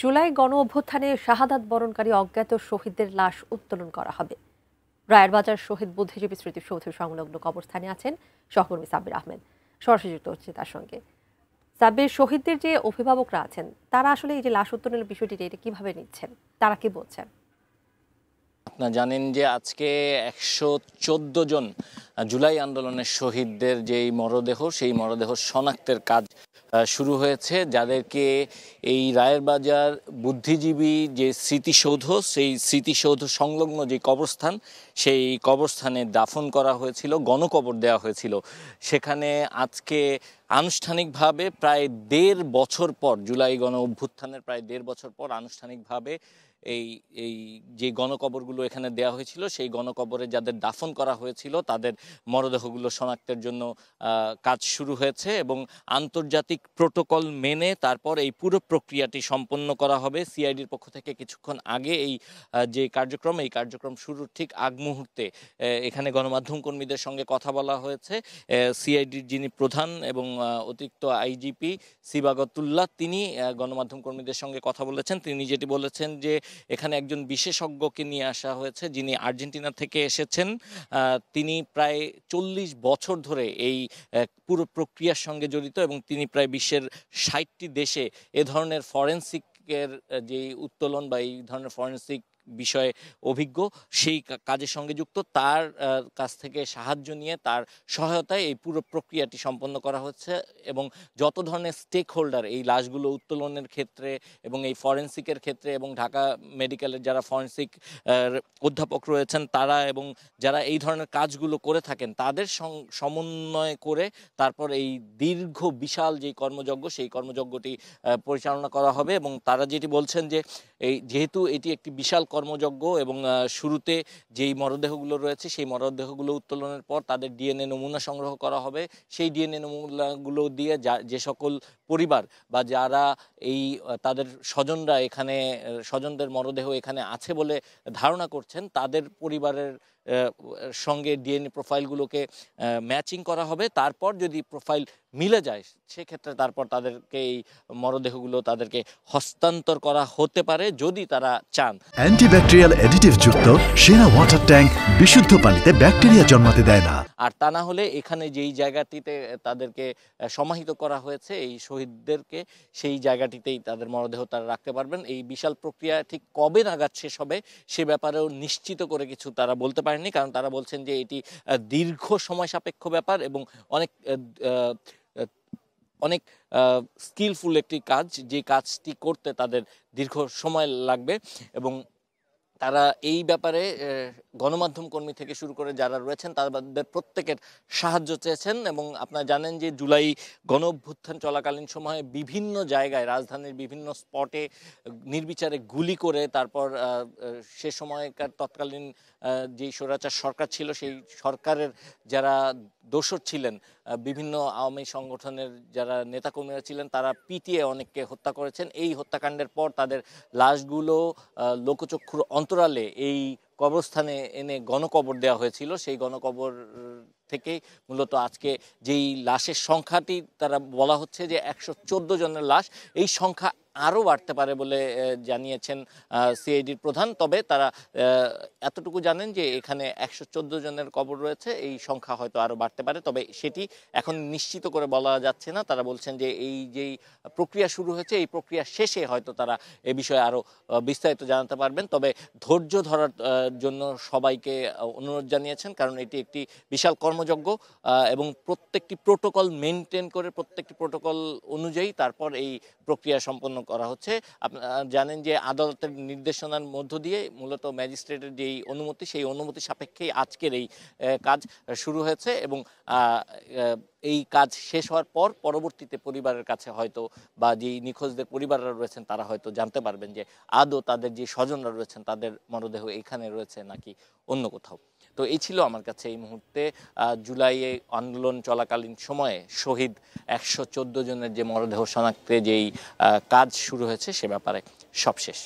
জুলাই গণ অভ্যুত্থানে শাহাদাত বরণকারী অজ্ঞাত শহীদদের লাশ উত্তোলন করা হবে। রায়েরবাজার শহীদ বুদ্ধিজীবী স্মৃতিসৌধ সংলগ্ন কবরস্থানে আছেন সহকর্মী সাব্বির আহমেদ। সরাসরি যুক্ত হচ্ছে তার সঙ্গে। সাব্বির, শহীদদের যে অভিভাবকরা আছেন তারা আসলে এই যে লাশ উত্তোলনের বিষয়টি এটা কিভাবে নিচ্ছেন, তারা কি বলছেন? আপনারা জানেন যে আজকে 114 জন জুলাই আন্দোলনের শহীদদের যেই মরদেহ, সেই মরদেহ শনাক্তের কাজ শুরু হয়েছে, যাদেরকে এই রায়েরবাজার বুদ্ধিজীবী যে স্মৃতিসৌধ, সেই স্মৃতিসৌধ সংলগ্ন যে কবরস্থান, সেই কবরস্থানে দাফন করা হয়েছিল, গণকবর দেওয়া হয়েছিল। সেখানে আজকে আনুষ্ঠানিকভাবে প্রায় 1.5 বছর পর, জুলাই গণ অভ্যুত্থানের প্রায় 1.5 বছর পর আনুষ্ঠানিকভাবে এই এই যে গণকবরগুলো এখানে দেওয়া হয়েছিল, সেই গণকবরে যাদের দাফন করা হয়েছিল তাদের মরদেহগুলো শনাক্তের জন্য কাজ শুরু হয়েছে এবং আন্তর্জাতিক প্রোটোকল মেনে তারপর এই পুরো প্রক্রিয়াটি সম্পন্ন করা হবে। সিআইডির পক্ষ থেকে কিছুক্ষণ আগে এই যে কার্যক্রম, এই কার্যক্রম শুরুর ঠিক আগ মুহূর্তে এখানে গণমাধ্যম কর্মীদের সঙ্গে কথা বলা হয়েছে। সিআইডির যিনি প্রধান এবং অতিরিক্ত আইজিপি সিবাগতুল্লাহ, তিনি গণমাধ্যম কর্মীদের সঙ্গে কথা বলেছেন। তিনি যেটি বলেছেন যে এখানে একজন বিশেষজ্ঞকে নিয়ে আসা হয়েছে, যিনি আর্জেন্টিনা থেকে এসেছেন। তিনি প্রায় 40 বছর ধরে এই পুরো প্রক্রিয়ার সঙ্গে জড়িত এবং তিনি প্রায় বিশ্বের 60টি দেশে এ ধরনের ফরেনসিকের যে উত্তোলন বা এই ধরনের ফরেনসিক বিষয়ে অভিজ্ঞ, সেই কাজের সঙ্গে যুক্ত। তার কাছ থেকে সাহায্য নিয়ে তার সহায়তায় এই পুরো প্রক্রিয়াটি সম্পন্ন করা হচ্ছে এবং যত ধরনের স্টেক হোল্ডার এই লাশগুলো উত্তোলনের ক্ষেত্রে এবং এই ফরেনসিকের ক্ষেত্রে এবং ঢাকা মেডিকেলের যারা ফরেনসিক অধ্যাপক রয়েছেন তারা এবং যারা এই ধরনের কাজগুলো করে থাকেন তাদের সমন্বয় করে তারপর এই দীর্ঘ বিশাল যে কর্মযজ্ঞ, সেই কর্মযজ্ঞটি পরিচালনা করা হবে। এবং তারা যেটি বলছেন যে এই যেহেতু এটি একটি বিশাল কর্মযজ্ঞ এবং শুরুতে যেই মরদেহগুলো রয়েছে সেই মরদেহগুলো উত্তোলনের পর তাদের ডিএনএ নমুনা সংগ্রহ করা হবে। সেই ডিএনএ নমুনাগুলো দিয়ে যে সকল পরিবার বা যারা এই তাদের স্বজনরা এখানে স্বজনদের মরদেহ এখানে আছে বলে ধারণা করছেন, তাদের পরিবারের সঙ্গে ডিএনএ প্রোফাইলগুলোকে ম্যাচিং করা হবে। তারপর যদি প্রোফাইল মিলে যায় সেক্ষেত্রে তারপর তাদেরকে এই মরদেহগুলো তাদেরকে হস্তান্তর করা হতে পারে যদি তারা চান। অ্যান্টিব্যাকটেরিয়াল অ্যাডিটিভ যুক্ত সেরা ওয়াটার ট্যাঙ্ক বিশুদ্ধ পানিতে ব্যাকটেরিয়া জন্মাতে দেয় না। আর তা না হলে এখানে যেই জায়গাটিতে তাদেরকে সমাহিত করা হয়েছে এই শহীদদেরকে, সেই জায়গাটিতেই তাদের মরদেহ তারা রাখতে পারবেন। এই বিশাল প্রক্রিয়া ঠিক কবে নাগাদ শেষ হবে সে ব্যাপারেও নিশ্চিত করে কিছু তারা বলতে পারেননি, কারণ তারা বলছেন যে এটি দীর্ঘ সময় সাপেক্ষ ব্যাপার এবং অনেক অনেক স্কিলফুল একটি কাজ, যে কাজটি করতে তাদের দীর্ঘ সময় লাগবে। এবং তারা এই ব্যাপারে গণমাধ্যম কর্মী থেকে শুরু করে যারা রয়েছেন তাদের প্রত্যেকের সাহায্য চেয়েছেন। এবং আপনারা জানেন যে জুলাই গণ অভ্যুত্থান চলাকালীন সময়ে বিভিন্ন জায়গায় রাজধানীর বিভিন্ন স্পটে নির্বিচারে গুলি করে তারপর সে সময়কার তৎকালীন যেই স্বৈরাচার সরকার ছিল সেই সরকারের যারা দোসর ছিলেন, বিভিন্ন আওয়ামী সংগঠনের যারা নেতাকর্মীরা ছিলেন, তারা পিটিয়ে অনেককে হত্যা করেছেন। এই হত্যাকাণ্ডের পর তাদের লাশগুলো লোকচক্ষুর অন্তরালে এই কবরস্থানে এনে গণকবর দেওয়া হয়েছিল। সেই গণকবর থেকেই মূলত আজকে যেই লাশের সংখ্যাটি তারা বলা হচ্ছে যে 114 জনের লাশ, এই সংখ্যা আরও বাড়তে পারে বলে জানিয়েছেন সিআইডির প্রধান। তবে তারা এতটুকু জানেন যে এখানে 114 জনের কবর রয়েছে, এই সংখ্যা হয়তো আরও বাড়তে পারে, তবে সেটি এখন নিশ্চিত করে বলা যাচ্ছে না। তারা বলছেন যে এই যেই প্রক্রিয়া শুরু হয়েছে এই প্রক্রিয়া শেষে হয়তো তারা এ বিষয়ে আরও বিস্তারিত জানাতে পারবেন। তবে ধৈর্য ধরার জন্য সবাইকে অনুরোধ জানিয়েছেন, কারণ এটি একটি বিশাল কর্মযজ্ঞ এবং প্রত্যেকটি প্রোটোকল মেনটেন করে প্রত্যেকটি প্রোটোকল অনুযায়ী তারপর এই প্রক্রিয়া সম্পন্ন করা হচ্ছে। আপনারা জানেন যে আদালতের নির্দেশনার মধ্য দিয়ে মূলত ম্যাজিস্ট্রেটের যেই অনুমতি, সেই অনুমতি সাপেক্ষেই আজকের এই কাজ শুরু হয়েছে এবং এই কাজ শেষ হওয়ার পর পরবর্তীতে পরিবারের কাছে হয়তো বা যেই নিখোঁজদের পরিবাররা রয়েছেন তারা হয়তো জানতে পারবেন যে আদৌ তাদের যে স্বজনরা রয়েছেন তাদের মরদেহ এখানে রয়েছে নাকি অন্য কোথাও। তো এই ছিল আমার কাছে এই মুহূর্তে জুলাইয়ে আন্দোলন চলাকালীন সময়ে শহীদ 114 জনের যে মরদেহ শনাক্তে যেই কাজ শুরু হয়েছে সে ব্যাপারে সবশেষ।